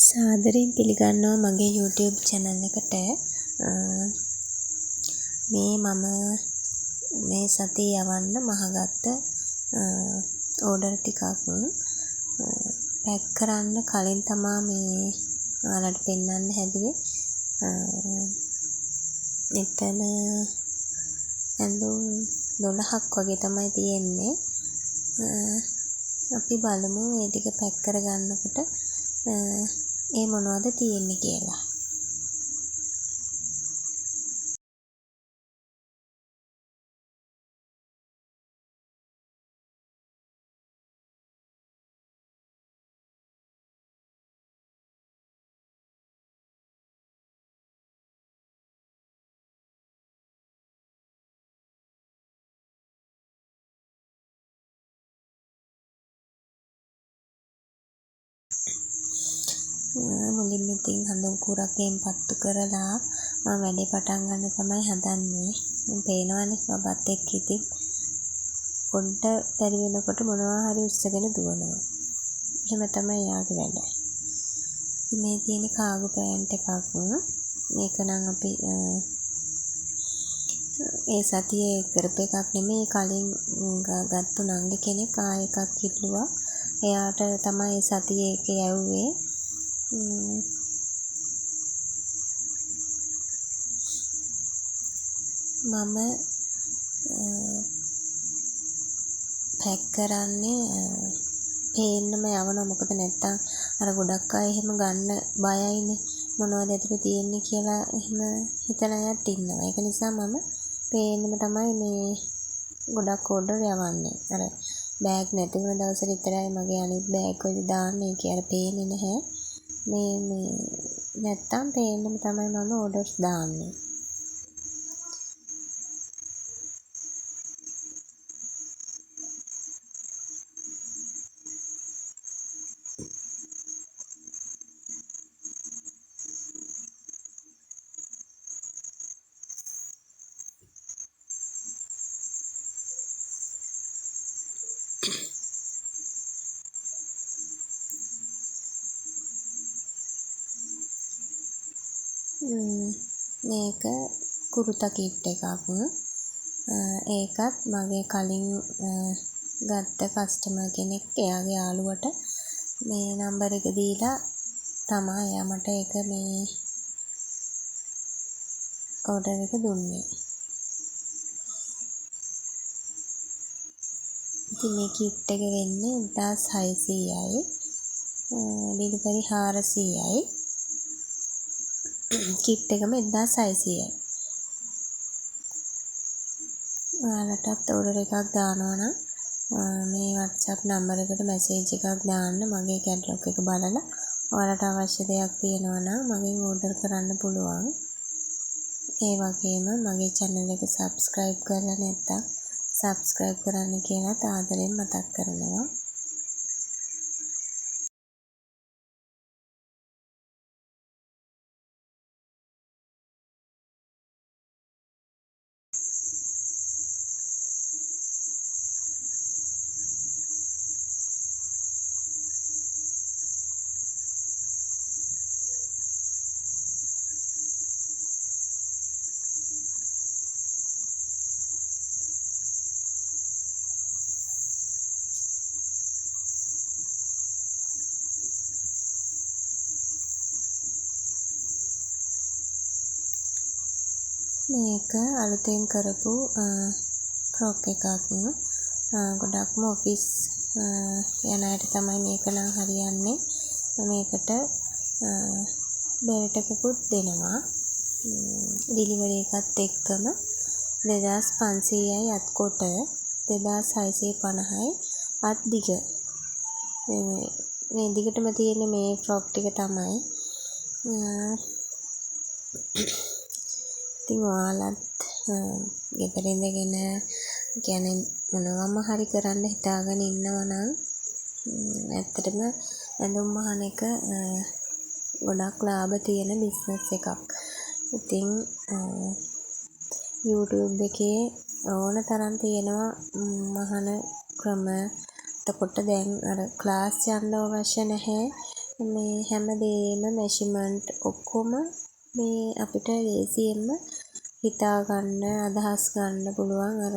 සාදරයෙන් පිළිගන්නවා මගේ YouTube channel එකට. මම මේ සතියේ යවන්න මහගත්ත ඕඩර් ටිකක් පැක් කරන්න කලින් තමා මේ ඔයාලට පෙන්වන්න හැදුවේ. එතන ඇඳුම් 12ක් වගේ තමයි තියෙන්නේ. අපි බලමු මේ ටික පැක් කරගන්නකොට ඒ මොනවද තියෙන්නේ කියලා. මුලින්ම ඉතින් හඳුන් කුරක්කෙන් පත්තු කරලා මම වැඩේ පටන් ගන්න තමයි හදන්නේ. පේනවනේ බබත් එක්ක ඉතින් පොඩ්ඩ බැරි වෙනකොට මොනවා හරි උස්සගෙන දුවනවා. එහෙම තමයි යාගේ වැඩ. මේ තියෙන කාගෝ පෑන්ට් එකක්. මේක නම් අපි ඒ සතියේ කරපු එකක් නෙමෙයි, කලින් ගත්තු නංගි කෙනෙක් ආයෙ එකක් ඉල්ලුවා. එයාට තමයි ඒ සතියේ එක යවුවේ. මම පැක් කරන්නේ පේන්නම යවනවා. මොකද නැත්තම් අර ගොඩක් අය එහෙම ගන්න බයයිනේ, මොනවද ඇතුලේ තියෙන්නේ කියලා එහෙම හිතන අයත් ඉන්නවා. ඒක නිසා මම පේන්නම තමයි මේ ගොඩක් ඕඩර් යවන්නේ. අර බෑග් නැති වුණ දවසට විතරයි මගේ අනිත් බෑග් වල දාන්නේ කියලා පේන්නේ නැහැ. මේ නැත්තම් පේන්නම තමයි මම ඕඩර්ස් දාන්නේ. මේක කුරුතා කිට් එකක්. ඒකත් මගේ කලින් ගත්ත කස්ටමර් කෙනෙක් එයාගේ යාළුවට මේ නම්බර් එක දීලා තමයි එයා මට ඒක මේ ඕඩර් එක දුන්නේ. ඉතින් මේ කිට් එක වෙන්නේ 1600යි. ඩෙලිවරි 400යි. කිට් එකම 1600යි. ඔයාලටත් ඕඩර් එකක් දානවා නම් මේ WhatsApp නම්බර් එකට මැසේජ් එකක් දාන්න. මගේ කැටලොග් එක බලලා ඔයාලට අවශ්‍ය දෙයක් තියෙනවා නම් මගෙන් ඕඩර් කරන්න පුළුවන්. ඒ වගේම මගේ channel එක subscribe කරලා නැත්නම් subscribe කරන්න කියලා ආදරෙන් මතක් කරනවා. මේක අලුතෙන් කරපු ෆ්‍රොක් එකක්. ගොඩක්ම ඔෆිස් යන අයට තමයි මේක නම් හරියන්නේ. මේකට බෙල්ට් එකකුත් දෙනවා. ඩෙලිවරි එකත් එක්කම 2500යි අත් කොට, 2650යි අත් දිග. මේ දිගටම තියෙන්නේ මේ ෆ්‍රොක් ටික තමයි. ඉතින් ඔයාලත් ගෙදර ඉඳගෙන කියන්නේ මොනවම හරි කරන්න හිතාගෙන ඉන්නවා නම් ඇත්තටම ඇඳුම් මහන එක ගොඩක් ලාභ තියෙන බිස්නස් එකක්. ඉතින් YouTube එකේ ඕන තරම් තියෙනවා මහන ක්‍රම. එතකොට දැන් අර ක්ලාස් යන්න අවශ්‍ය නැහැ. මේ හැමදේම මෙෂර්මන්ට් ඔක්කොම මේ අපිට ලේසියෙන්ම හිතා ගන්න අදහස් ගන්න පුළුවන් අර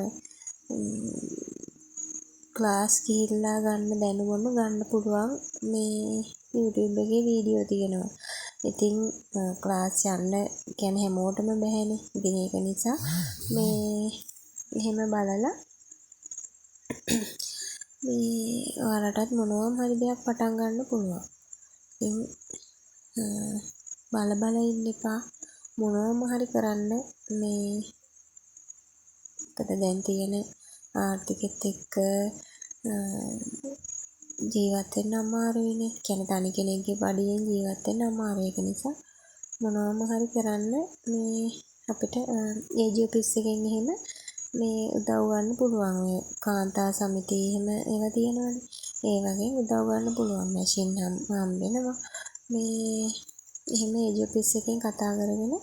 ක්ලාස් ගිහිල්ලා ගන්න දැනුමම ගන්න පුළුවන් මේ YouTube එකේ වීඩියෝ තියෙනවා. ඉතින් ක්ලාස් යන්න කියන්නේ හැමෝටම බැහැනේ. ඉතින් ඒක නිසා මේ එහෙම බලලා මේ ඔයාලටත් මොනවාම හරි දෙයක් පටන් ගන්න පුළුවන්. ඉතින් බල ඉන්න එපා. මොනවාම හරි කරන්න මේ මොකද දැන් තියෙන ආර්ථිකෙත් එක්ක ජීවත් වෙන්න අමාරුයිනේ. කියන්නේ තනි කෙනෙක්ගේ පඩියෙන් ජීවත් වෙන්න අමාරුයි. ඒක නිසා මොනවාම හරි කරන්න මේ අපිට ඒජ් ඔෆිස් එකෙන් එහෙම මේ උදව් ගන්න පුළුවන්. ඔය කාන්තා සමිති එහෙම ඒවා තියෙනවනේ. ඒ වගේ උදව් ගන්න පුළුවන්. මැෂින් හම්බෙනවා. මේ එහෙම ඒජ් ඔෆිස් එකෙන් කතා කරගෙන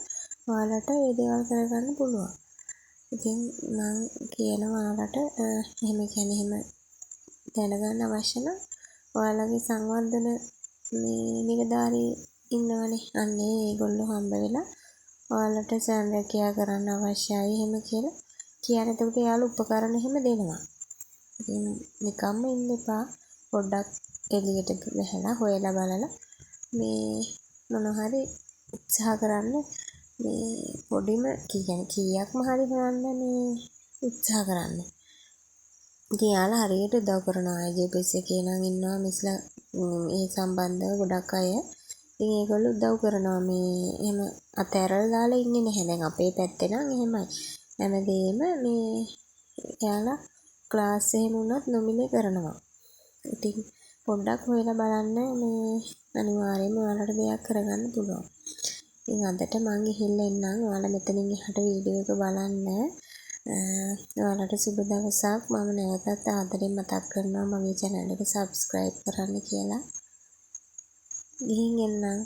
ඔයාලට ඒ දේවල් කරගන්න පුළුවන්. ඉතින් මම කියනවා ඔයාලට එහෙම කියන්නේ එහෙම දැනගන්න අවශ්‍ය නම් ඔයාලගේ සංවර්ධන මේ නිලධාරී ඉන්නවනේ. අන්නේ ඒගොල්ලෝ හම්බ වෙලා ඔයාලට සංරැකියා කරන්න අවශ්‍යයි එහෙම කියලා කියන. එතකොට එයාලා උපකරණ එහෙම දෙනවා. ඉතින් නිකම්ම ඉන්න එපා. පොඩ්ඩක් එළියට ගහලා හොයලා බලලා මේ මොන හරි උත්සාහ කරන්න. මේ පොඩිම කීයක්ම හරි හොයන්න මේ උත්සාහ කරන්න. ඉතින් යාළුවා හරියට උදව් කරනවා. IJPS එකේ නම් ඉන්නවා මිස්ලා ඒ සම්බන්ධව ගොඩක් අය. ඉතින් ඒගොල්ලෝ උදව් කරනවා. මේ එහෙම අතෑරලා දාලා ඉන්නේ නැහැ. දැන් අපේ පැත්තේ නම් එහෙමයි. හැමදේම මේ යාළුවා ක්ලාස් එහෙම වුණත් නොමිලේ කරනවා. ඉතින් පොඩ්ඩක් හොයලා බලන්න මේ අනිවාර්යයෙන්ම ඔයාලට දෙයක් කරගන්න පුළුවන්. ඉතින් අදට මං ගිහිල්ලා එන්නම්. ඔයාලා මෙතනින් එහාට වීඩියෝ එක බලන්න. ඔයාලට සුබ දවසක්. මම නැවතත් ආදරෙන් මතක් කරනවා මගේ channel එක subscribe කරන්න කියලා. ගිහින් එන්නම්.